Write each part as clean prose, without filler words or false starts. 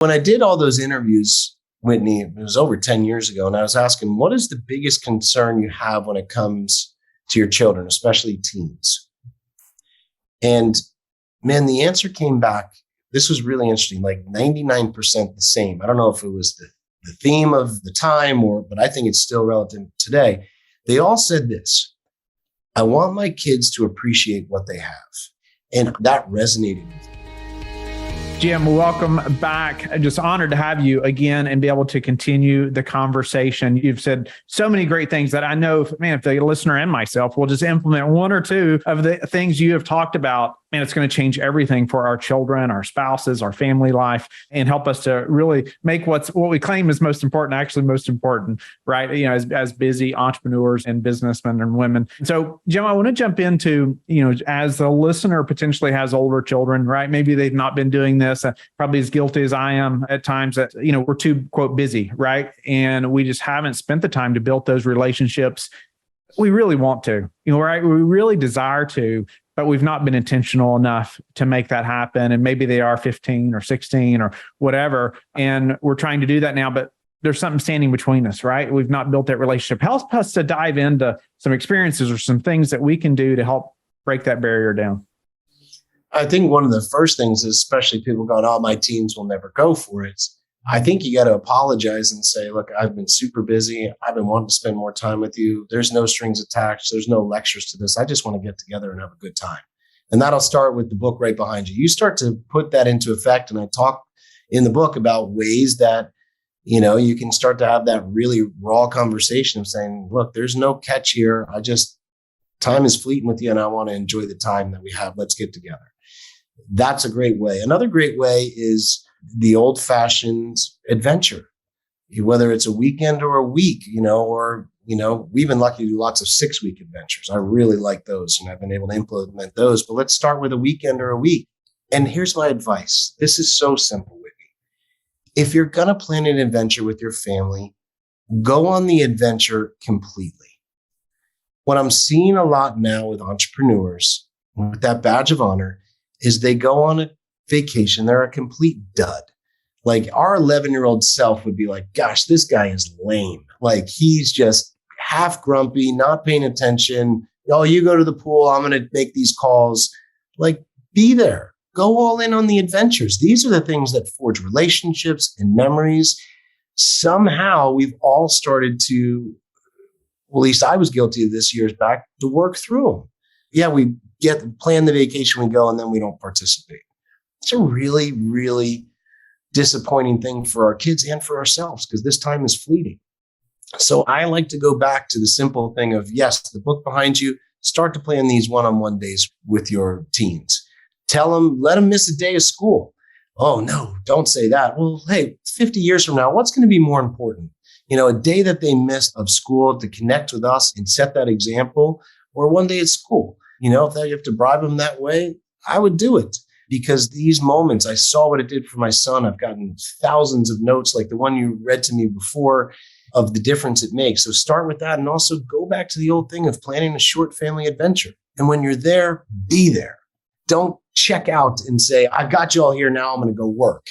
When I did all those interviews, Whitney, it was over 10 years ago, and I was asking, what is the biggest concern you have when it comes to your children, especially teens? And man, the answer came back. This was really interesting, like 99% the same. I don't know if it was the theme of the time but I think it's still relevant today. They all said this: I want my kids to appreciate what they have. And that resonated with me. Jim, welcome back. Just honored to have you again and be able to continue the conversation. You've said so many great things that I know, man, if the listener and myself will just implement one or two of the things you have talked about, man, it's going to change everything for our children, our spouses, our family life, and help us to really make what we claim is most important, actually most important, right? As busy entrepreneurs and businessmen and women. So, Jim, I want to jump into, as the listener potentially has older children, right? Maybe they've not been doing this, probably as guilty as I am at times that, we're too, quote, busy, right? And we just haven't spent the time to build those relationships. We really want to, right? We really desire to, but we've not been intentional enough to make that happen. And maybe they are 15 or 16 or whatever. And we're trying to do that now, but there's something standing between us, right? We've not built that relationship. Help us to dive into some experiences or some things that we can do to help break that barrier down. I think one of the first things is, especially people going, oh, my teens will never go for it. I think you got to apologize and say, look, I've been super busy. I've been wanting to spend more time with you. There's no strings attached. There's no lectures to this. I just want to get together and have a good time. And that'll start with the book right behind you. You start to put that into effect. And I talk in the book about ways that, you can start to have that really raw conversation of saying, look, there's no catch here. Time is fleeting with you and I want to enjoy the time that we have. Let's get together. That's a great way. Another great way is the old-fashioned adventure, whether it's a weekend or a week, we've been lucky to do lots of 6-week adventures. I really like those and I've been able to implement those. But let's start with a weekend or a week. And here's my advice. This is so simple, Whitney. If you're going to plan an adventure with your family, go on the adventure completely. What I'm seeing a lot now with entrepreneurs, with that badge of honor, is they go on a vacation. They're a complete dud. Like our 11-year-old self would be like, gosh, this guy is lame. Like he's just half grumpy, not paying attention. Oh, you go to the pool. I'm going to make these calls. Like be there. Go all in on the adventures. These are the things that forge relationships and memories. Somehow we've all started to, well, at least I was guilty of this years back, to work through them. Yeah, we plan the vacation, we go, and then we don't participate. It's a really, really disappointing thing for our kids and for ourselves because this time is fleeting. So I like to go back to the simple thing of, yes, the book behind you, start to plan these one-on-one days with your teens. Tell them, let them miss a day of school. Oh, no, don't say that. Well, hey, 50 years from now, what's going to be more important? A day that they missed of school to connect with us and set that example, or one day at school. If you have to bribe them that way, I would do it. Because these moments, I saw what it did for my son. I've gotten thousands of notes like the one you read to me before of the difference it makes. So start with that and also go back to the old thing of planning a short family adventure. And when you're there, be there. Don't check out and say, I've got you all here now, I'm going to go work.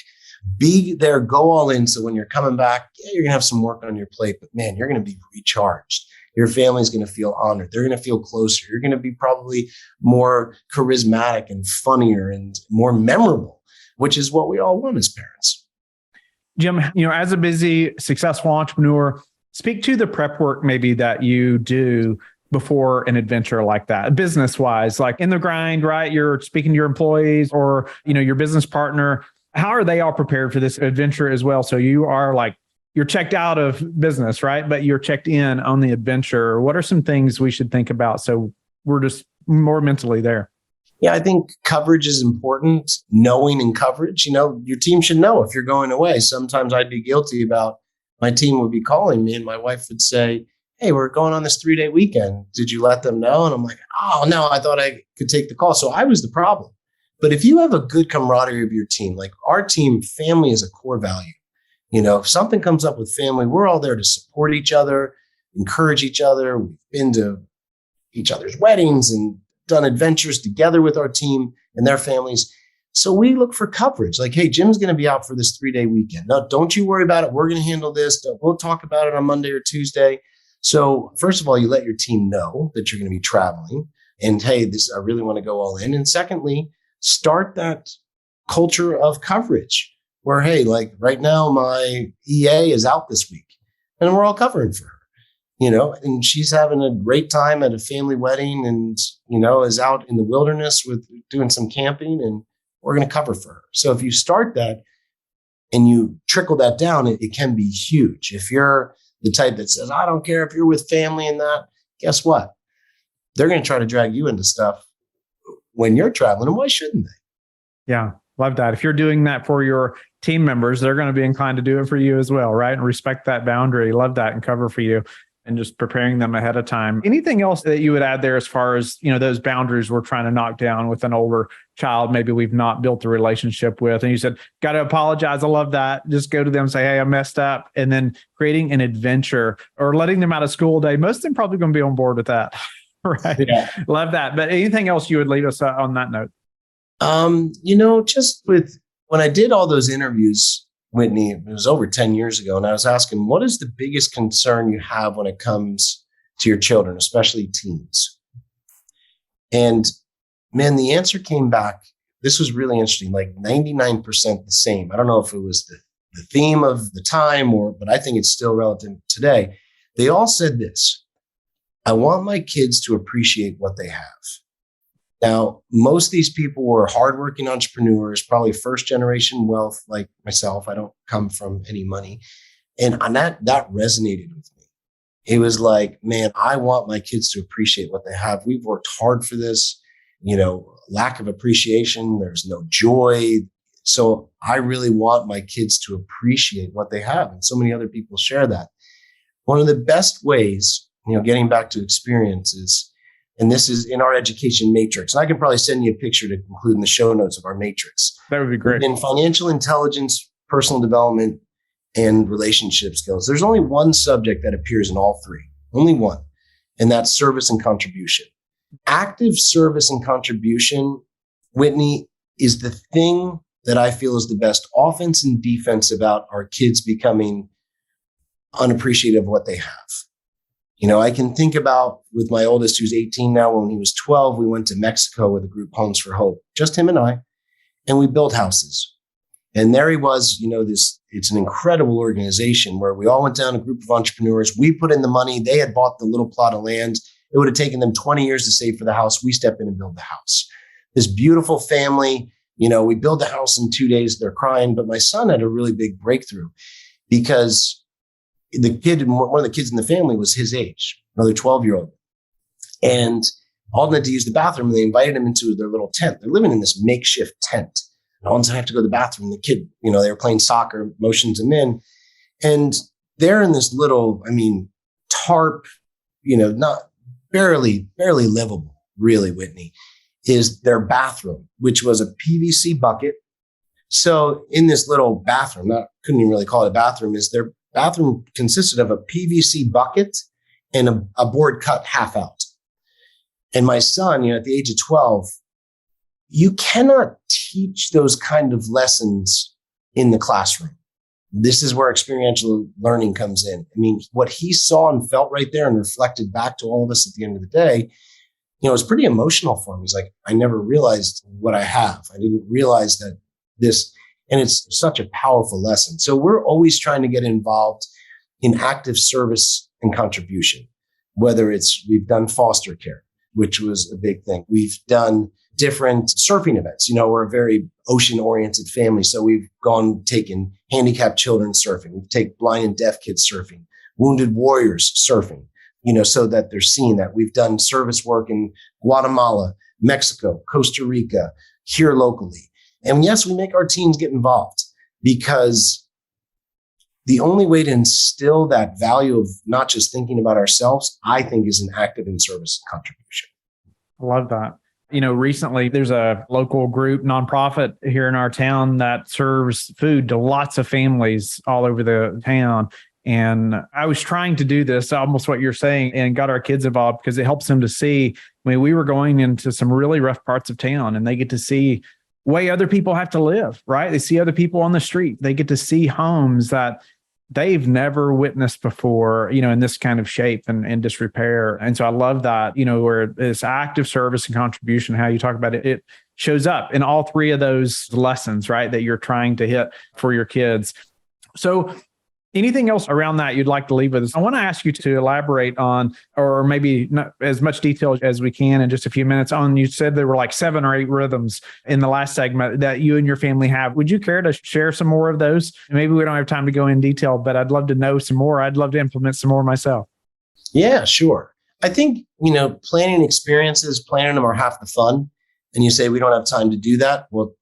Be there, go all in. So when you're coming back, you're going to have some work on your plate, but man, you're going to be recharged. Your family's going to feel honored. They're going to feel closer. You're going to be probably more charismatic and funnier and more memorable, which is what we all want as parents. Jim, as a busy, successful entrepreneur, speak to the prep work maybe that you do before an adventure like that, business-wise, like in the grind, right? You're speaking to your employees or, your business partner. How are they all prepared for this adventure as well? So you are like, you're checked out of business, right? But you're checked in on the adventure. What are some things we should think about so we're just more mentally there? Yeah, I think coverage is important. Knowing and coverage, your team should know if you're going away. Sometimes I'd be guilty about my team would be calling me and my wife would say, hey, we're going on this 3-day weekend. Did you let them know? And I'm like, oh, no, I thought I could take the call. So I was the problem. But if you have a good camaraderie of your team, like our team, family is a core value. If something comes up with family, we're all there to support each other, encourage each other. We've been to each other's weddings and done adventures together with our team and their families. So we look for coverage. Like, hey, Jim's going to be out for this 3-day weekend. No, don't you worry about it. We're going to handle this. We'll talk about it on Monday or Tuesday. So first of all, you let your team know that you're going to be traveling and, hey, I really want to go all in. And secondly, start that culture of coverage where, hey, like right now, my EA is out this week and we're all covering for her. And she's having a great time at a family wedding and, is out in the wilderness with doing some camping, and we're going to cover for her. So if you start that and you trickle that down, it can be huge. If you're the type that says, I don't care if you're with family and that, guess what? They're going to try to drag you into stuff when you're traveling. And why shouldn't they? Yeah. Love that. If you're doing that for your team members, they're going to be inclined to do it for you as well, right? And respect that boundary. Love that, and cover for you, and just preparing them ahead of time. Anything else that you would add there as far as, those boundaries we're trying to knock down with an older child, maybe we've not built a relationship with? And you said, got to apologize. I love that. Just go to them and say, hey, I messed up. And then creating an adventure or letting them out of school day. Most of them probably going to be on board with that. Right. Yeah. Love that. But anything else you would leave us on that note? Just with when I did all those interviews, Whitney, it was over 10 years ago, and I was asking, what is the biggest concern you have when it comes to your children, especially teens? And man, the answer came back. This was really interesting, like 99% the same. I don't know if it was the theme of the time but I think it's still relevant today. They all said this: I want my kids to appreciate what they have. Now, most of these people were hardworking entrepreneurs, probably first generation wealth like myself. I don't come from any money. And that resonated with me. It was like, man, I want my kids to appreciate what they have. We've worked hard for this, lack of appreciation. There's no joy. So I really want my kids to appreciate what they have. And so many other people share that. One of the best ways, getting back to experiences, and this is in our education matrix. And I can probably send you a picture to include in the show notes of our matrix. That would be great. In financial intelligence, personal development, and relationship skills, there's only one subject that appears in all three. Only one. And that's service and contribution. Active service and contribution, Whitney, is the thing that I feel is the best offense and defense about our kids becoming unappreciative of what they have. I can think about with my oldest, who's 18 now. When he was 12, we went to Mexico with a group, Homes for Hope, just him and I, and we built houses. And there he was, it's an incredible organization where we all went down, a group of entrepreneurs. We put in the money. They had bought the little plot of land. It would have taken them 20 years to save for the house. We step in and build the house. This beautiful family, we build the house in 2 days. They're crying. But my son had a really big breakthrough because one of the kids in the family was his age, another 12-year-old. And all they had to use the bathroom, and they invited him into their little tent. They're living in this makeshift tent. And all of a sudden I have to go to the bathroom. The kid, they were playing soccer, motions him in. And they're in this little, tarp, not barely livable, really, Whitney, is their bathroom, which was a PVC bucket. So in this little bathroom, couldn't even really call it a bathroom, is their bathroom consisted of a PVC bucket and a board cut half out. And my son, at the age of 12, you cannot teach those kind of lessons in the classroom. This is where experiential learning comes in. What he saw and felt right there and reflected back to all of us at the end of the day, it was pretty emotional for him. He's like, I never realized what I have. I didn't realize that this. And it's such a powerful lesson. So we're always trying to get involved in active service and contribution, whether we've done foster care, which was a big thing. We've done different surfing events. We're a very ocean-oriented family. So we've taken handicapped children surfing. We take blind and deaf kids surfing, wounded warriors surfing, so that they're seeing that. We've done service work in Guatemala, Mexico, Costa Rica, here locally. And yes, we make our teams get involved because the only way to instill that value of not just thinking about ourselves, I think, is an active and service contribution. I love that. Recently there's a local group, nonprofit here in our town that serves food to lots of families all over the town. And I was trying to do this, almost what you're saying, and got our kids involved because it helps them to see. We were going into some really rough parts of town, and they get to see way other people have to live, right? They see other people on the street. They get to see homes that they've never witnessed before, in this kind of shape and disrepair. And so I love that, where it's active service and contribution, how you talk about it, it shows up in all three of those lessons, right, that you're trying to hit for your kids. So anything else around that you'd like to leave with us? I want to ask you to elaborate on, or maybe not as much detail as we can in just a few minutes on, you said there were like 7 or 8 rhythms in the last segment that you and your family have. Would you care to share some more of those? Maybe we don't have time to go in detail, but I'd love to know some more. I'd love to implement some more myself. Yeah, sure. I think, planning experiences, planning them are half the fun. And you say, we don't have time to do that. Well,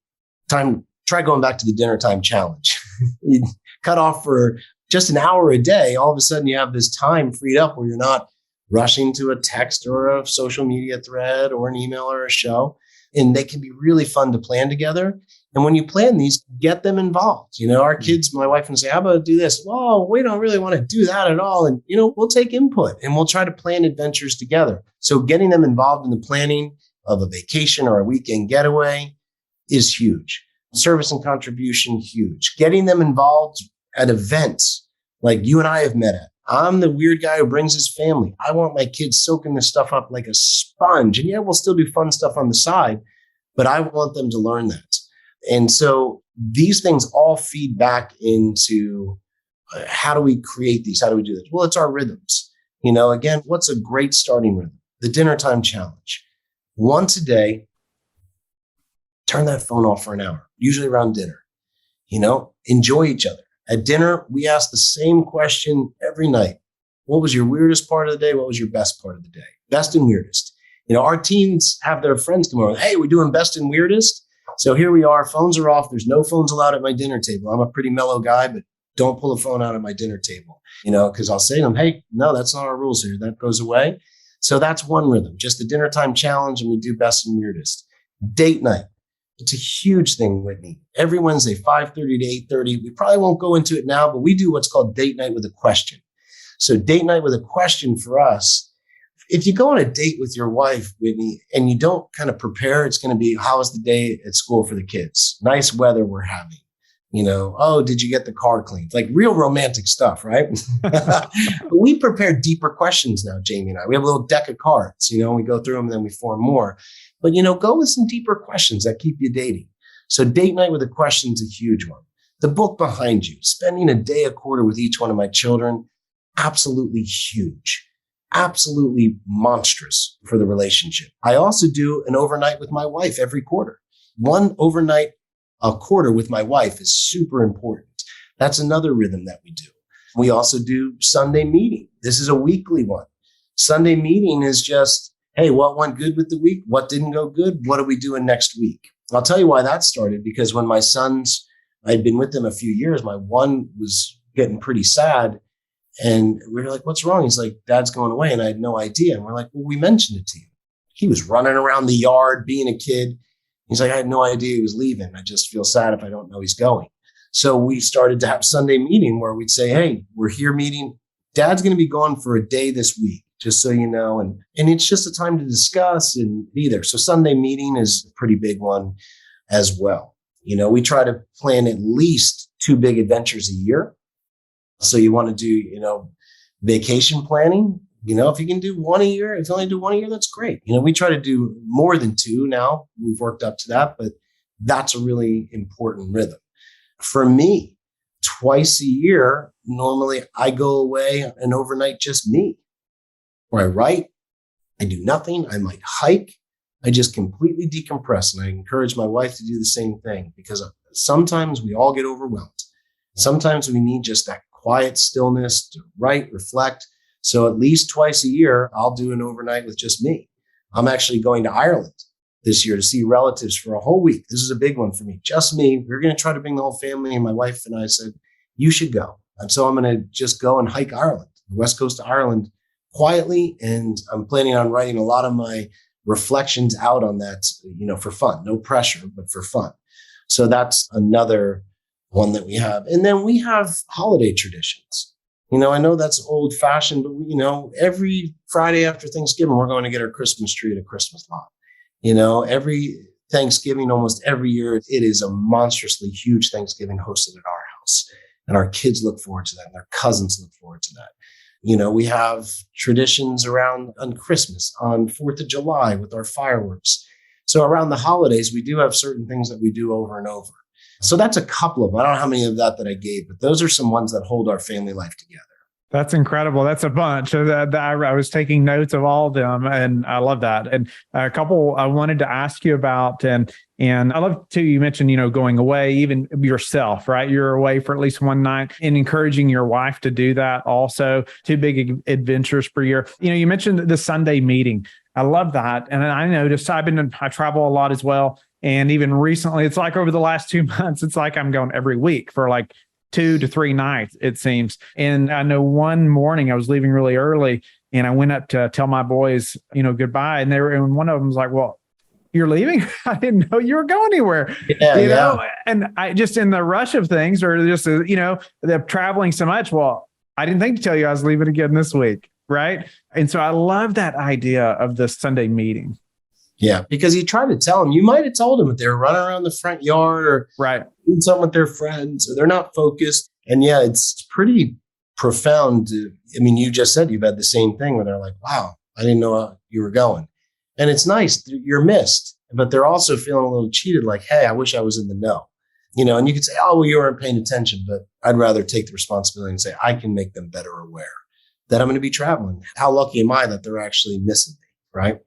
try going back to the dinner time challenge. You cut off for just an hour a day. All of a sudden you have this time freed up where you're not rushing to a text or a social media thread or an email or a show. And they can be really fun to plan together. And when you plan these, get them involved. Our kids, my wife would say, how about do this? Well, we don't really want to do that at all. And, we'll take input and we'll try to plan adventures together. So getting them involved in the planning of a vacation or a weekend getaway is huge. Service and contribution, huge. Getting them involved at events like you and I have met at. I'm the weird guy who brings his family. I want my kids soaking this stuff up like a sponge. And yeah, we'll still do fun stuff on the side, but I want them to learn that. And so these things all feed back into how do we create these? How do we do this? Well, it's our rhythms. Again, what's a great starting rhythm? The dinner time challenge. Once a day, turn that phone off for an hour, usually around dinner. Enjoy each other. At dinner, we ask the same question every night. What was your weirdest part of the day? What was your best part of the day? Best and weirdest. Our teens have their friends come over. Hey, we're doing best and weirdest. So here we are. Phones are off. There's no phones allowed at my dinner table. I'm a pretty mellow guy, but don't pull a phone out at my dinner table, because I'll say to them, hey, no, that's not our rules here. That goes away. So that's one rhythm, just the dinner time challenge. And we do best and weirdest. Date night. It's a huge thing, Whitney. Every Wednesday, 5:30 to 8:30. We probably won't go into it now, but we do what's called date night with a question. So date night with a question for us, if you go on a date with your wife, Whitney, and you don't kind of prepare, it's going to be, how was the day at school for the kids? Nice weather we're having. Oh, did you get the car cleaned? Like real romantic stuff, right? But we prepare deeper questions now, Jamie and I. We have a little deck of cards, we go through them and then we form more. But, go with some deeper questions that keep you dating. So date night with a question is a huge one. The book behind you, spending a day a quarter with each one of my children, absolutely huge, absolutely monstrous for the relationship. I also do an overnight with my wife every quarter. One overnight a quarter with my wife is super important. That's another rhythm that we do. We also do Sunday meeting. This is a weekly one. Sunday meeting is just, hey, what went good with the week? What didn't go good? What are we doing next week? I'll tell you why that started, because when my sons, I'd been with them a few years, my one was getting pretty sad. And we were like, what's wrong? He's like, Dad's going away. And I had no idea. And we're like, well, we mentioned it to you. He was running around the yard being a kid. He's like, I had no idea he was leaving. I just feel sad if I don't know he's going. So we started to have Sunday meeting where we'd say, hey, we're here meeting. Dad's going to be gone for a day this week, just so you know. And it's just a time to discuss and be there. So Sunday meeting is a pretty big one as well. We try to plan at least 2 big adventures a year. So you want to do, vacation planning. If you can do one a year, if you only do one a year, that's great. We try to do more than 2 now. We've worked up to that, but that's a really important rhythm. For me, twice a year, normally I go away an overnight, just me, where I write, I do nothing. I might hike. I just completely decompress. And I encourage my wife to do the same thing, because sometimes we all get overwhelmed. Sometimes we need just that quiet stillness to write, reflect. So at least twice a year, I'll do an overnight with just me. I'm actually going to Ireland this year to see relatives for a whole week. This is a big one for me. Just me. We're going to try to bring the whole family. And my wife and I said, you should go. And so I'm going to just go and hike Ireland, the west coast of Ireland, quietly. And I'm planning on writing a lot of my reflections out on that, for fun. No pressure, but for fun. So that's another one that we have. And then we have holiday traditions. I know that's old fashioned, but every Friday after Thanksgiving, we're going to get our Christmas tree at a Christmas lot. Every Thanksgiving almost every year. It is a monstrously huge Thanksgiving hosted at our house. And our kids look forward to that. And their cousins look forward to that. We have traditions around on Christmas, on 4th of July with our fireworks. So around the holidays, we do have certain things that we do over and over. So that's a couple of them. I don't know how many of that I gave, but those are some ones that hold our family life together. That's incredible. That's a bunch. I was taking notes of all of them, and I love that. And a couple I wanted to ask you about, and I love too, you mentioned, going away, even yourself, right? You're away for at least one night, and encouraging your wife to do that also. 2 big adventures per year. You mentioned the Sunday meeting. I love that. And I noticed I travel a lot as well. And even recently, it's like over the last 2 months, it's like I'm going every week for like 2 to 3 nights, it seems. And I know one morning I was leaving really early and I went up to tell my boys, goodbye. And one of them was like, well, you're leaving? I didn't know you were going anywhere. Yeah. And I just, in the rush of things, or just, they're traveling so much. Well, I didn't think to tell you I was leaving again this week. Right. And so I love that idea of the Sunday meeting. Yeah, because you try to tell them, you might have told them that they're running around the front yard or doing something with their friends, or they're not focused. And yeah, it's pretty profound. You just said you've had the same thing where they're like, wow, I didn't know you were going. And it's nice, you're missed, but they're also feeling a little cheated, like, hey, I wish I was in the know. And you could say, oh, well, you weren't paying attention, but I'd rather take the responsibility and say, I can make them better aware that I'm going to be traveling. How lucky am I that they're actually missing me, right?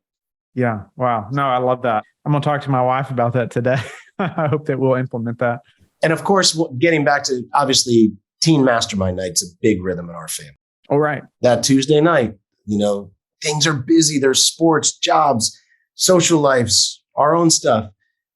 Yeah. Wow. No, I love that. I'm going to talk to my wife about that today. I hope that we'll implement that. And of course, getting back to, obviously, teen mastermind night's a big rhythm in our family. All right. That Tuesday night, things are busy. There's sports, jobs, social lives, our own stuff.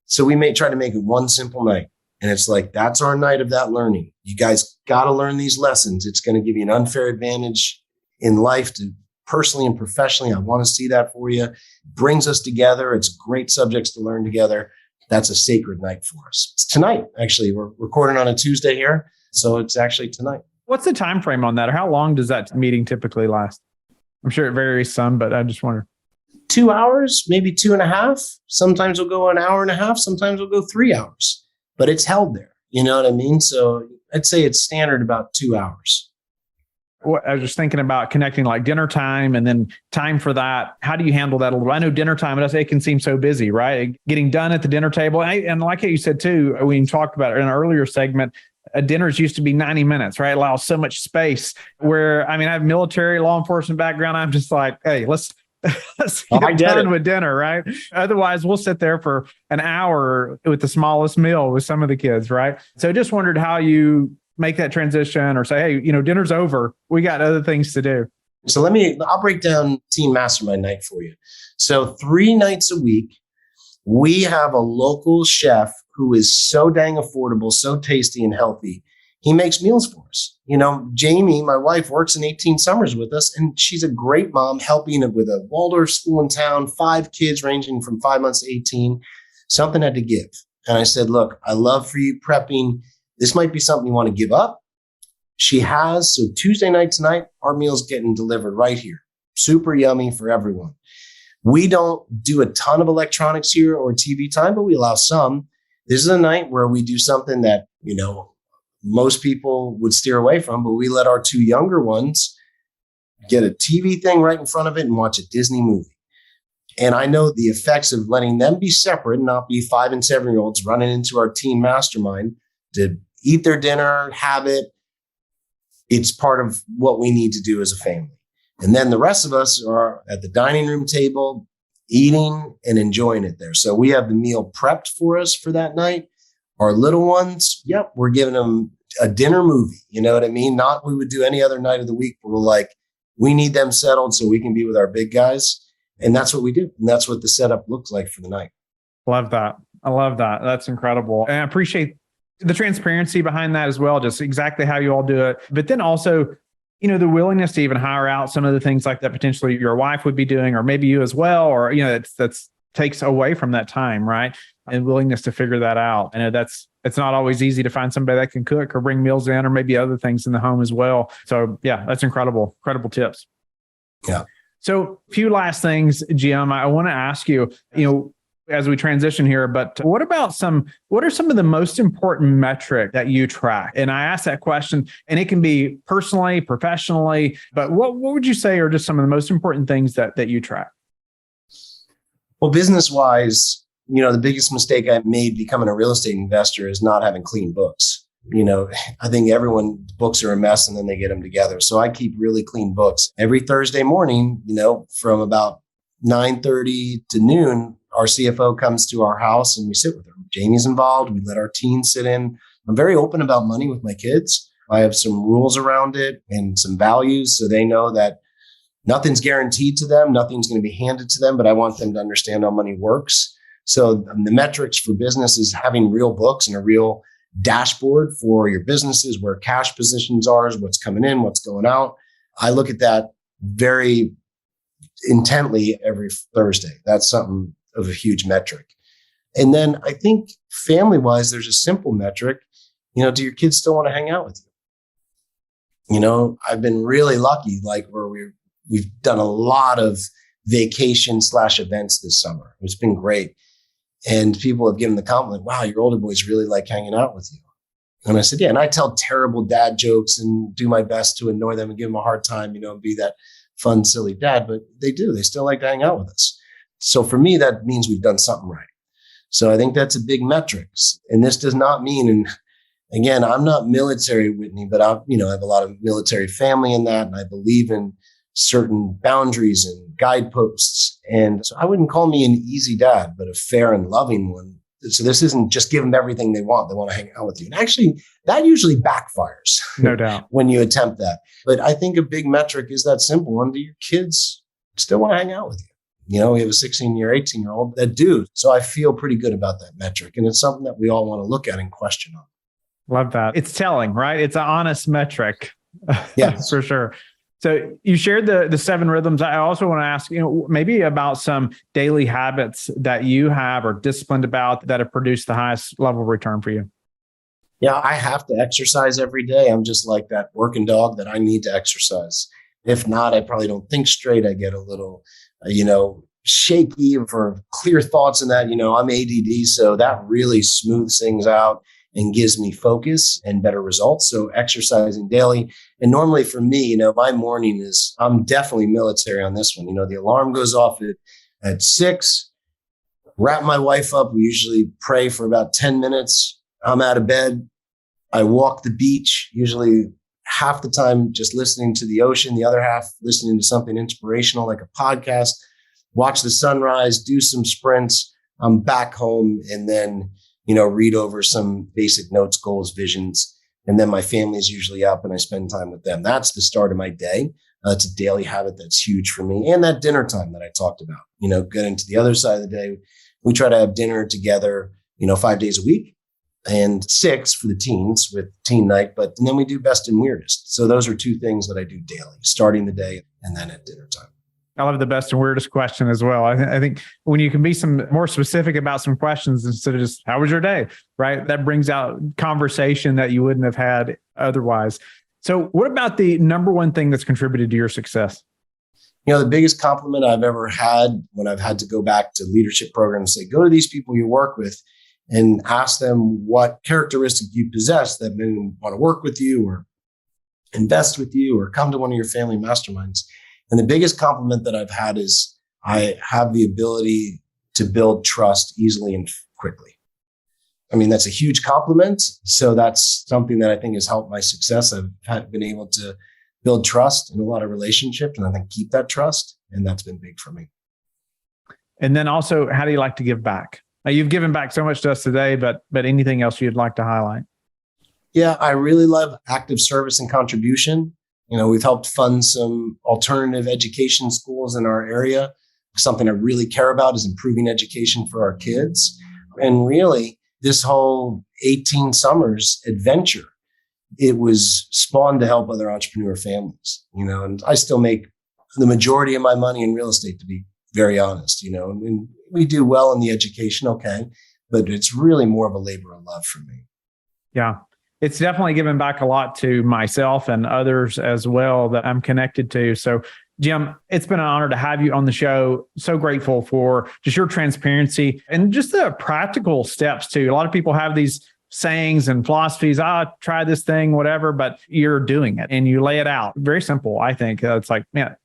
So we may try to make it one simple night. And it's like, that's our night of that learning. You guys got to learn these lessons. It's going to give you an unfair advantage in life, to personally and professionally. I want to see that for you. It brings us together. It's great subjects to learn together. That's a sacred night for us. It's tonight, actually. We're recording on a Tuesday here, so it's actually tonight. What's the time frame on that, or how long does that meeting typically last? I'm sure it varies some, but I just wonder. 2 hours, maybe 2.5. Sometimes we'll go an hour and a half. Sometimes we'll go 3 hours, but it's held there. You know what I mean? So I'd say it's standard about 2 hours. I was just thinking about connecting like dinner time and then time for that. How do you handle that a little? I know dinner time, it can seem so busy, right? Getting done at the dinner table. And like you said, too, we talked about it in an earlier segment, dinners used to be 90 minutes, right? Allows so much space where, I have military law enforcement background. I'm just like, hey, let's get done with dinner, right? Otherwise, we'll sit there for an hour with the smallest meal with some of the kids, right? So just wondered how you make that transition, or say, hey, dinner's over. We got other things to do. So I'll break down Teen Mastermind Night for you. So 3 nights a week, we have a local chef who is so dang affordable, so tasty and healthy. He makes meals for us. Jamie, my wife, works in 18 summers with us, and she's a great mom, helping with a Waldorf school in town, 5 kids ranging from 5 months to 18. Something had to give. And I said, look, I love for you prepping. This might be something you want to give up. She has. So Tuesday night tonight, our meal's getting delivered right here. Super yummy for everyone. We don't do a ton of electronics here or TV time, but we allow some. This is a night where we do something that, most people would steer away from, but we let our 2 younger ones get a TV thing right in front of it and watch a Disney movie. And I know the effects of letting them be separate and not be 5 and 7-year-olds running into our teen mastermind to eat their dinner, have it. It's part of what we need to do as a family. And then the rest of us are at the dining room table, eating and enjoying it there. So we have the meal prepped for us for that night. Our little ones, we're giving them a dinner movie. You know what I mean? Not we would do any other night of the week, but we're like, we need them settled so we can be with our big guys. And that's what we do. And that's what the setup looks like for the night. Love that. I love that. That's incredible. And I appreciate the transparency behind that as well, just exactly how you all do it. But then also, the willingness to even hire out some of the things like that potentially your wife would be doing, or maybe you as well, or, that's takes away from that time, right? And willingness to figure that out. I know it's not always easy to find somebody that can cook or bring meals in, or maybe other things in the home as well. So yeah, that's incredible tips. Yeah. So a few last things, Jim, I want to ask you, as we transition here, but what are some of the most important metric that you track? And I ask that question, and it can be personally, professionally, but what would you say are just some of the most important things that you track? Well, business-wise, the biggest mistake I made becoming a real estate investor is not having clean books. I think books are a mess and then they get them together. So I keep really clean books. Every Thursday morning, from about 9:30 to noon, our CFO comes to our house and we sit with her. Jamie's involved. We let our teens sit in. I'm very open about money with my kids. I have some rules around it and some values so they know that nothing's guaranteed to them. Nothing's going to be handed to them, but I want them to understand how money works. So the metrics for business is having real books and a real dashboard for your businesses, where cash positions are, what's coming in, what's going out. I look at that very intently every Thursday. That's something of a huge metric. And then I think family-wise, there's a simple metric. Do your kids still want to hang out with you? I've been really lucky, where we've done a lot of vacation/events this summer. It's been great. And people have given the compliment, wow, your older boys really like hanging out with you. And I said, yeah. And I tell terrible dad jokes and do my best to annoy them and give them a hard time, and be that fun, silly dad. But they do. They still like to hang out with us. So for me, that means we've done something right. So I think that's a big metric. And this does not mean, and again, I'm not military, Whitney, but I have a lot of military family in that. And I believe in certain boundaries and guideposts. And so I wouldn't call me an easy dad, but a fair and loving one. So this isn't just give them everything they want. They want to hang out with you. And actually, that usually backfires. No doubt. When you attempt that. But I think a big metric is that simple one. Do your kids still want to hang out with you? We have a 16-year, 18-year-old that do. So I feel pretty good about that metric. And it's something that we all want to look at and question on. Love that. It's telling, right? It's an honest metric. Yeah, for sure. So you shared the 7 rhythms. I also want to ask, maybe about some daily habits that you have or disciplined about that have produced the highest level of return for you. Yeah, I have to exercise every day. I'm just like that working dog that I need to exercise. If not, I probably don't think straight. I get a little, shaky for clear thoughts and that, I'm ADD. So that really smooths things out and gives me focus and better results. So exercising daily. And normally for me, my morning is, I'm definitely military on this one. The alarm goes off at 6, wrap my wife up. We usually pray for about 10 minutes. I'm out of bed. I walk the beach, usually half the time just listening to the ocean, the other half listening to something inspirational like a podcast, watch the sunrise, do some sprints. I'm back home and then read over some basic notes, goals, visions. And then my family is usually up and I spend time with them. That's the start of my day. It's a daily habit that's huge for me. And that dinner time that I talked about, getting to the other side of the day. We try to have dinner together, 5 days a week and 6 for the teens with teen night. But then we do best and weirdest. So those are 2 things that I do daily, starting the day and then at dinner time. I love the best and weirdest question as well. I think when you can be some more specific about some questions instead of just, how was your day? Right? That brings out conversation that you wouldn't have had otherwise. So what about the number one thing that's contributed to your success? The biggest compliment I've ever had when I've had to go back to leadership programs, say, go to these people you work with and ask them what characteristic you possess that made them want to work with you or invest with you or come to one of your family masterminds. And the biggest compliment that I've had is I have the ability to build trust easily and quickly. I mean, that's a huge compliment. So that's something that I think has helped my success. I've been able to build trust in a lot of relationships and I think keep that trust. And that's been big for me. And then also, how do you like to give back? Now, you've given back so much to us today, but anything else you'd like to highlight? Yeah, I really love active service and contribution. We've helped fund some alternative education schools in our area. Something I really care about is improving education for our kids. And really, this whole 18 summers adventure, it was spawned to help other entrepreneur families, and I still make the majority of my money in real estate, to be very honest, and we do well in the education. Okay. But it's really more of a labor of love for me. Yeah. It's definitely given back a lot to myself and others as well that I'm connected to. So Jim, it's been an honor to have you on the show. So grateful for just your transparency and just the practical steps too. A lot of people have these sayings and philosophies, try this thing, whatever, but you're doing it and you lay it out. Very simple, I think. It's like, man,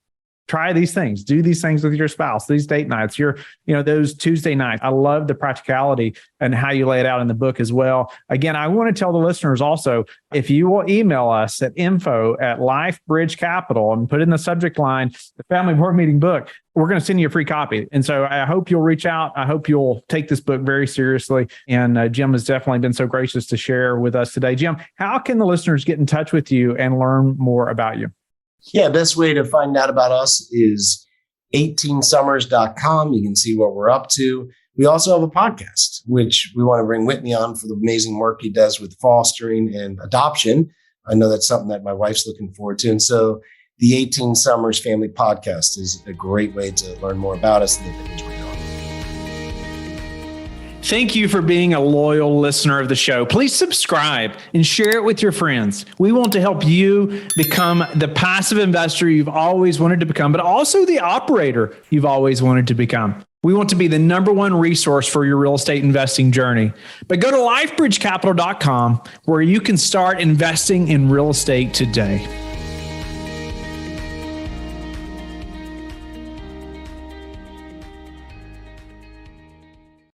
try these things, do these things with your spouse, these date nights, those Tuesday nights. I love the practicality and how you lay it out in the book as well. Again, I want to tell the listeners also, if you will email us at info@LifeBridge Capital and put in the subject line, the Family Board Meeting book, we're going to send you a free copy. And so I hope you'll reach out. I hope you'll take this book very seriously. And Jim has definitely been so gracious to share with us today. Jim, how can the listeners get in touch with you and learn more about you? Yeah, best way to find out about us is 18summers.com. You can see what we're up to. We also have a podcast, which we want to bring Whitney on for the amazing work he does with fostering and adoption. I know that's something that my wife's looking forward to. And so the 18 Summers Family Podcast is a great way to learn more about us and the things we're doing. Thank you for being a loyal listener of the show. Please subscribe and share it with your friends. We want to help you become the passive investor you've always wanted to become, but also the operator you've always wanted to become. We want to be the number one resource for your real estate investing journey. But go to lifebridgecapital.com where you can start investing in real estate today.